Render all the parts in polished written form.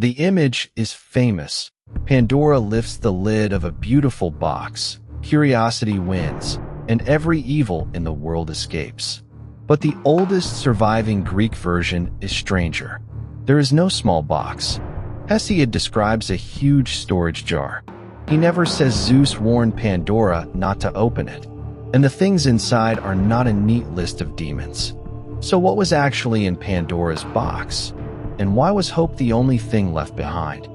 The image is famous. Pandora lifts the lid of a beautiful box, curiosity wins, and every evil in the world escapes. But the oldest surviving Greek version is stranger. There is no small box. Hesiod describes a huge storage jar. He never says Zeus warned Pandora not to open it. And the things inside are not a neat list of demons. So what was actually in Pandora's box? And why was hope the only thing left behind?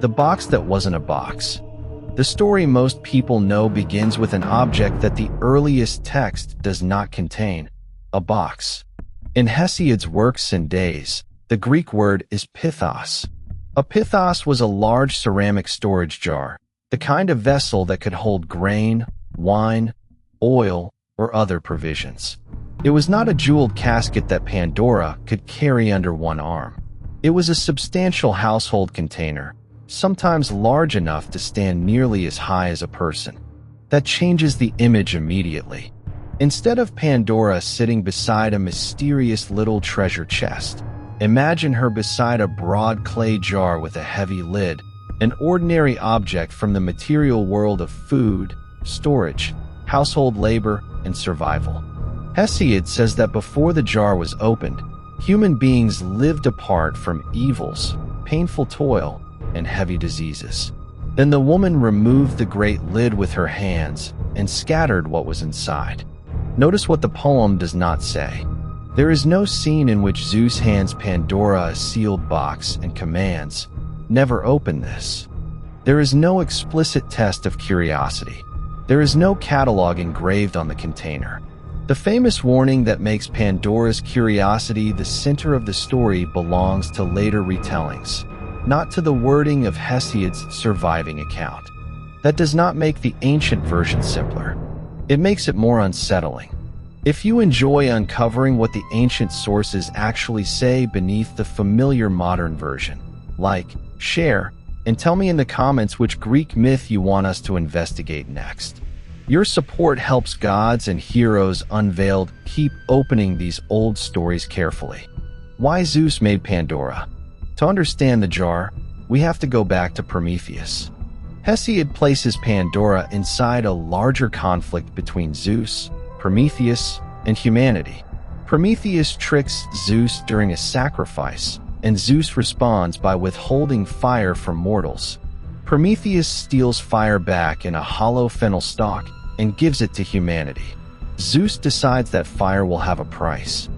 The box that wasn't a box. The story most people know begins with an object that the earliest text does not contain, a box. In Hesiod's works and days, the Greek word is pithos. A pithos was a large ceramic storage jar, the kind of vessel that could hold grain, wine, oil, or other provisions. It was not a jeweled casket that Pandora could carry under one arm. It was a substantial household container, sometimes large enough to stand nearly as high as a person. That changes the image immediately. Instead of Pandora sitting beside a mysterious little treasure chest, imagine her beside a broad clay jar with a heavy lid, an ordinary object from the material world of food, storage, household labor, and survival. Hesiod says that before the jar was opened, human beings lived apart from evils, painful toil, and heavy diseases. Then the woman removed the great lid with her hands and scattered what was inside. Notice what the poem does not say. There is no scene in which Zeus hands Pandora a sealed box and commands, "Never open this." There is no explicit test of curiosity. There is no catalog engraved on the container. The famous warning that makes Pandora's curiosity the center of the story belongs to later retellings, not to the wording of Hesiod's surviving account. That does not make the ancient version simpler. It makes it more unsettling. If you enjoy uncovering what the ancient sources actually say beneath the familiar modern version, like, share, and tell me in the comments which Greek myth you want us to investigate next. Your support helps gods and heroes Unveiled keep opening these old stories carefully. Why Zeus made Pandora? To understand the jar, we have to go back to Prometheus. Hesiod places Pandora inside a larger conflict between Zeus, Prometheus, and humanity. Prometheus tricks Zeus during a sacrifice, and Zeus responds by withholding fire from mortals. Prometheus steals fire back in a hollow fennel stalk and gives it to humanity. Zeus decides that fire will have a price.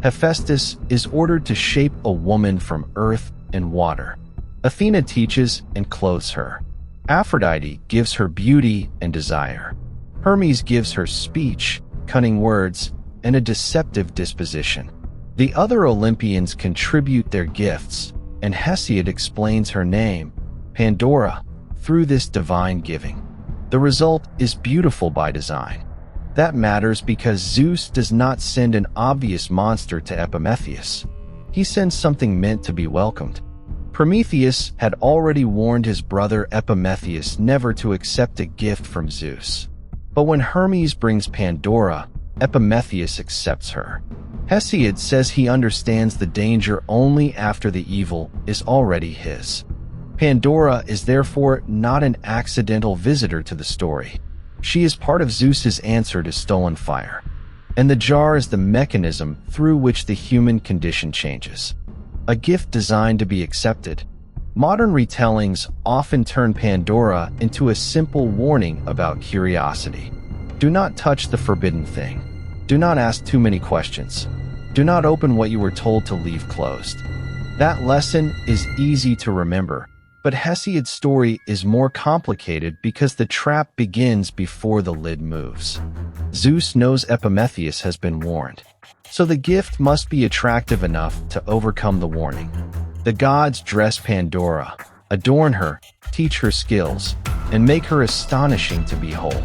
Hephaestus is ordered to shape a woman from earth and water. Athena teaches and clothes her. Aphrodite gives her beauty and desire. Hermes gives her speech, cunning words, and a deceptive disposition. The other Olympians contribute their gifts, and Hesiod explains her name, Pandora, through this divine giving. The result is beautiful by design. That matters because Zeus does not send an obvious monster to Epimetheus. He sends something meant to be welcomed. Prometheus had already warned his brother Epimetheus never to accept a gift from Zeus. But when Hermes brings Pandora, Epimetheus accepts her. Hesiod says he understands the danger only after the evil is already his. Pandora is therefore not an accidental visitor to the story. She is part of Zeus's answer to stolen fire. And the jar is the mechanism through which the human condition changes. A gift designed to be accepted. Modern retellings often turn Pandora into a simple warning about curiosity. Do not touch the forbidden thing. Do not ask too many questions. Do not open what you were told to leave closed. That lesson is easy to remember, but Hesiod's story is more complicated because the trap begins before the lid moves. Zeus knows Epimetheus has been warned, so the gift must be attractive enough to overcome the warning. The gods dress Pandora, adorn her, teach her skills, and make her astonishing to behold.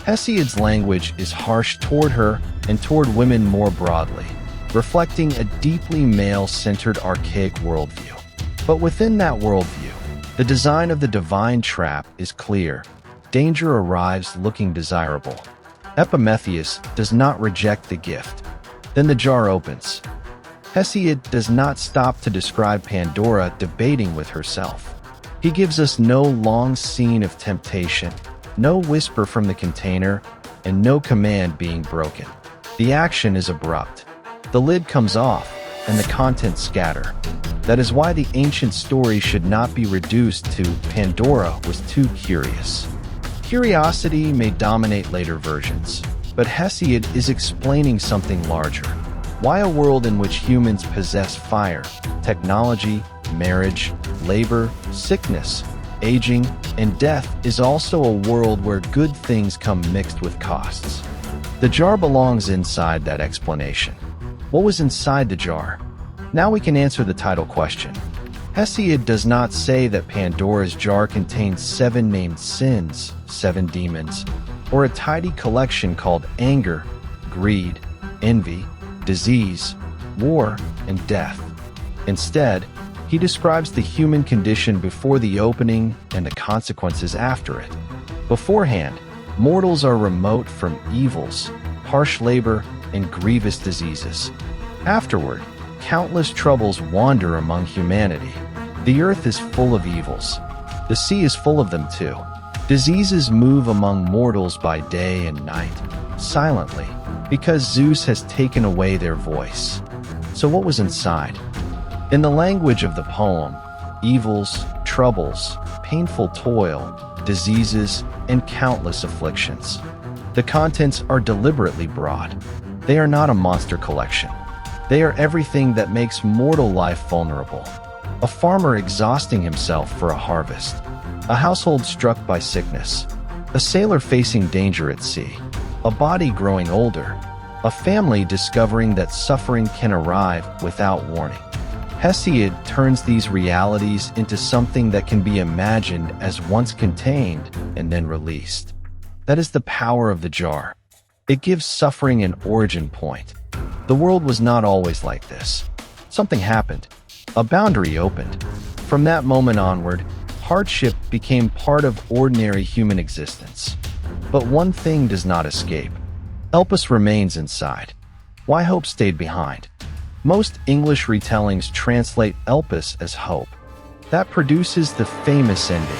Hesiod's language is harsh toward her and toward women more broadly, reflecting a deeply male-centered archaic worldview. But within that worldview, the design of the divine trap is clear. Danger arrives looking desirable. Epimetheus does not reject the gift. Then the jar opens. Hesiod does not stop to describe Pandora debating with herself. He gives us no long scene of temptation, no whisper from the container, and no command being broken. The action is abrupt. The lid comes off, and the contents scatter. That is why the ancient story should not be reduced to Pandora was too curious. Curiosity may dominate later versions, but Hesiod is explaining something larger. Why a world in which humans possess fire, technology, marriage, labor, sickness, aging, and death is also a world where good things come mixed with costs. The jar belongs inside that explanation. What was inside the jar? Now we can answer the title question. Hesiod does not say that Pandora's jar contains 7 named sins, 7 demons, or a tidy collection called anger, greed, envy, disease, war, and death. Instead, he describes the human condition before the opening and the consequences after it. Beforehand, mortals are remote from evils, harsh labor, and grievous diseases. Afterward, countless troubles wander among humanity. The earth is full of evils. The sea is full of them too. Diseases move among mortals by day and night, silently, because Zeus has taken away their voice. So what was inside? In the language of the poem, evils, troubles, painful toil, diseases, and countless afflictions. The contents are deliberately broad. They are not a monster collection. They are everything that makes mortal life vulnerable. A farmer exhausting himself for a harvest. A household struck by sickness. A sailor facing danger at sea. A body growing older. A family discovering that suffering can arrive without warning. Hesiod turns these realities into something that can be imagined as once contained and then released. That is the power of the jar. It gives suffering an origin point. The world was not always like this. Something happened. A boundary opened. From that moment onward, hardship became part of ordinary human existence. But one thing does not escape. Elpis remains inside. Why hope stayed behind? Most English retellings translate Elpis as hope. That produces the famous ending.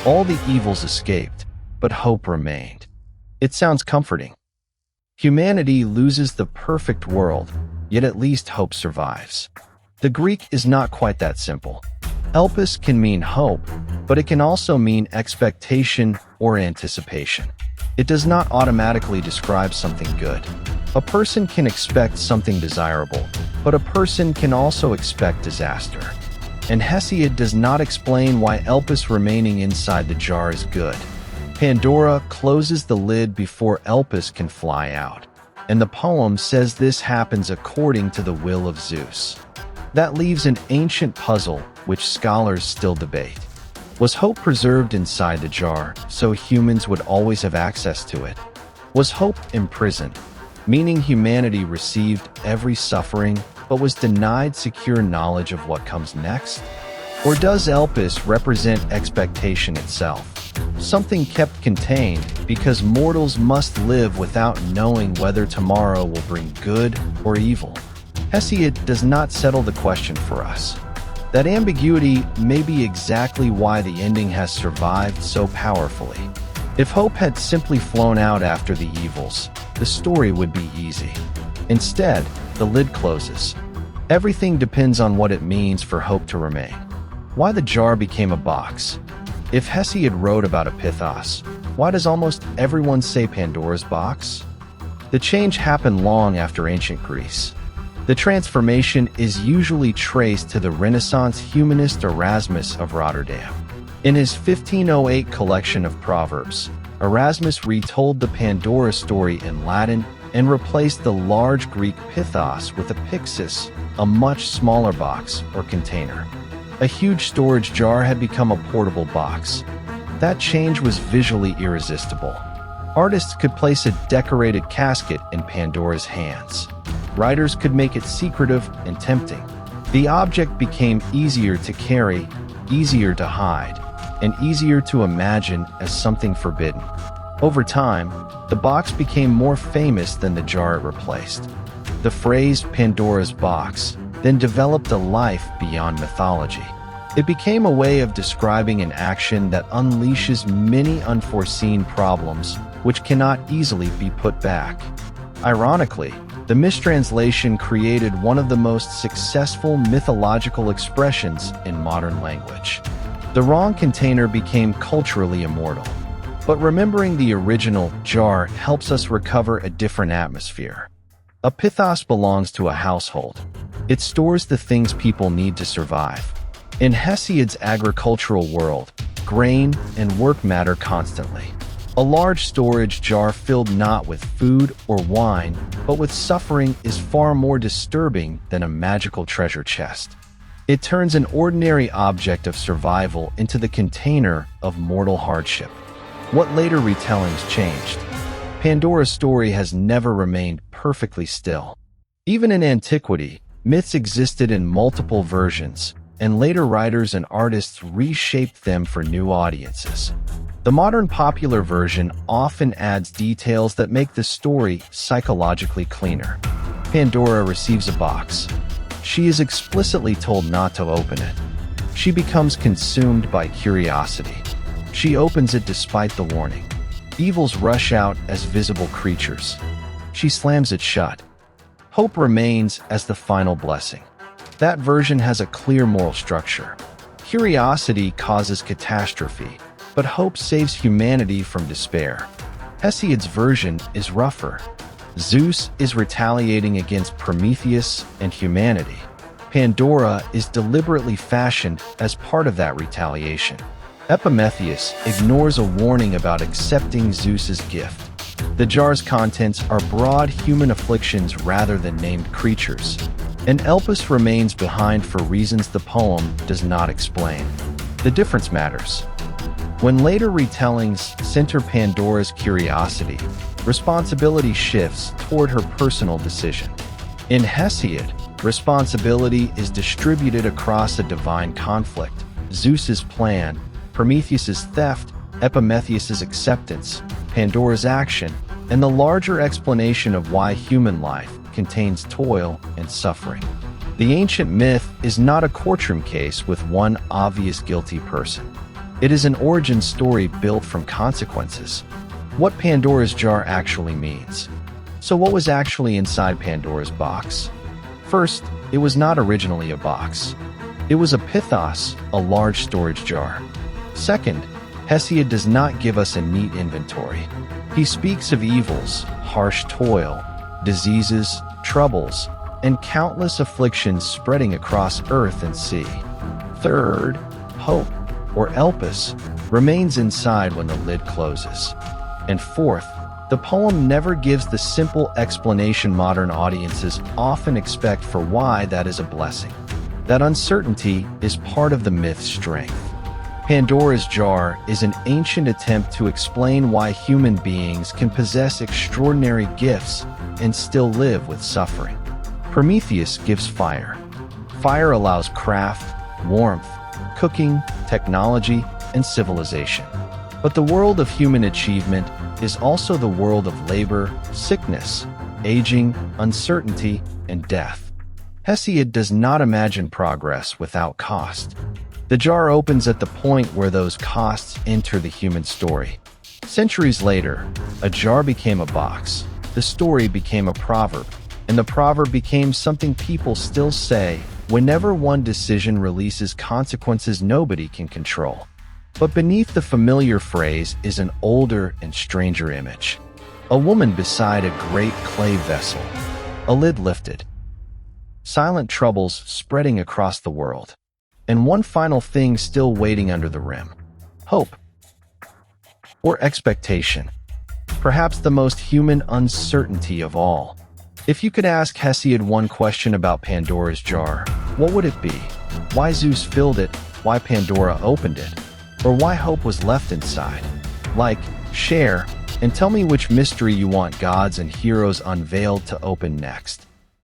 All the evils escaped, but hope remained. It sounds comforting. Humanity loses the perfect world, yet at least hope survives. The Greek is not quite that simple. Elpis can mean hope, but it can also mean expectation or anticipation. It does not automatically describe something good. A person can expect something desirable, but a person can also expect disaster. And Hesiod does not explain why Elpis remaining inside the jar is good. Pandora closes the lid before Elpis can fly out, and the poem says this happens according to the will of Zeus. That leaves an ancient puzzle which scholars still debate. Was hope preserved inside the jar so humans would always have access to it? Was hope imprisoned, meaning humanity received every suffering but was denied secure knowledge of what comes next? Or does Elpis represent expectation itself, something kept contained because mortals must live without knowing whether tomorrow will bring good or evil? Hesiod does not settle the question for us. That ambiguity may be exactly why the ending has survived so powerfully. If hope had simply flown out after the evils, the story would be easy. Instead, the lid closes. Everything depends on what it means for hope to remain. Why the jar became a box? If Hesiod wrote about a pithos, why does almost everyone say Pandora's box? The change happened long after ancient Greece. The transformation is usually traced to the Renaissance humanist Erasmus of Rotterdam. In his 1508 collection of Proverbs, Erasmus retold the Pandora story in Latin and replaced the large Greek pithos with a pyxis, a much smaller box or container. A huge storage jar had become a portable box. That change was visually irresistible. Artists could place a decorated casket in Pandora's hands. Writers could make it secretive and tempting. The object became easier to carry, easier to hide, and easier to imagine as something forbidden. Over time, the box became more famous than the jar it replaced. The phrase Pandora's box then developed a life beyond mythology. It became a way of describing an action that unleashes many unforeseen problems which cannot easily be put back. Ironically, the mistranslation created one of the most successful mythological expressions in modern language. The wrong container became culturally immortal. But remembering the original jar helps us recover a different atmosphere. A pithos belongs to a household. It stores the things people need to survive. In Hesiod's agricultural world, grain and work matter constantly. A large storage jar filled not with food or wine, but with suffering is far more disturbing than a magical treasure chest. It turns an ordinary object of survival into the container of mortal hardship. What later retellings changed? Pandora's story has never remained perfectly still. Even in antiquity, myths existed in multiple versions, and later writers and artists reshaped them for new audiences. The modern popular version often adds details that make the story psychologically cleaner. Pandora receives a box. She is explicitly told not to open it. She becomes consumed by curiosity. She opens it despite the warning. Evils rush out as visible creatures. She slams it shut. Hope remains as the final blessing. That version has a clear moral structure. Curiosity causes catastrophe, but hope saves humanity from despair. Hesiod's version is rougher. Zeus is retaliating against Prometheus and humanity. Pandora is deliberately fashioned as part of that retaliation. Epimetheus ignores a warning about accepting Zeus's gift. The jar's contents are broad human afflictions rather than named creatures. And Elpis remains behind for reasons the poem does not explain. The difference matters. When later retellings center Pandora's curiosity, responsibility shifts toward her personal decision. In Hesiod, responsibility is distributed across a divine conflict: Zeus's plan, Prometheus's theft, Epimetheus's acceptance, Pandora's action, and the larger explanation of why human life contains toil and suffering. The ancient myth is not a courtroom case with one obvious guilty person. It is an origin story built from consequences. What Pandora's jar actually means. So what was actually inside Pandora's box? First, it was not originally a box. It was a pithos, a large storage jar. Second, Hesiod does not give us a neat inventory. He speaks of evils, harsh toil, diseases, troubles, and countless afflictions spreading across earth and sea. Third, hope, or Elpis, remains inside when the lid closes. And fourth, the poem never gives the simple explanation modern audiences often expect for why that is a blessing. That uncertainty is part of the myth's strength. Pandora's jar is an ancient attempt to explain why human beings can possess extraordinary gifts and still live with suffering. Prometheus gives fire. Fire allows craft, warmth, cooking, technology, and civilization. But the world of human achievement is also the world of labor, sickness, aging, uncertainty, and death. Hesiod does not imagine progress without cost. The jar opens at the point where those costs enter the human story. Centuries later, a jar became a box, the story became a proverb, and the proverb became something people still say whenever one decision releases consequences nobody can control. But beneath the familiar phrase is an older and stranger image. A woman beside a great clay vessel, a lid lifted. Silent troubles spreading across the world. And one final thing still waiting under the rim. Hope. Or expectation. Perhaps the most human uncertainty of all. If you could ask Hesiod one question about Pandora's jar, what would it be? Why Zeus filled it, why Pandora opened it, or why hope was left inside? Like, share, and tell me which mystery you want gods and heroes unveiled to open next.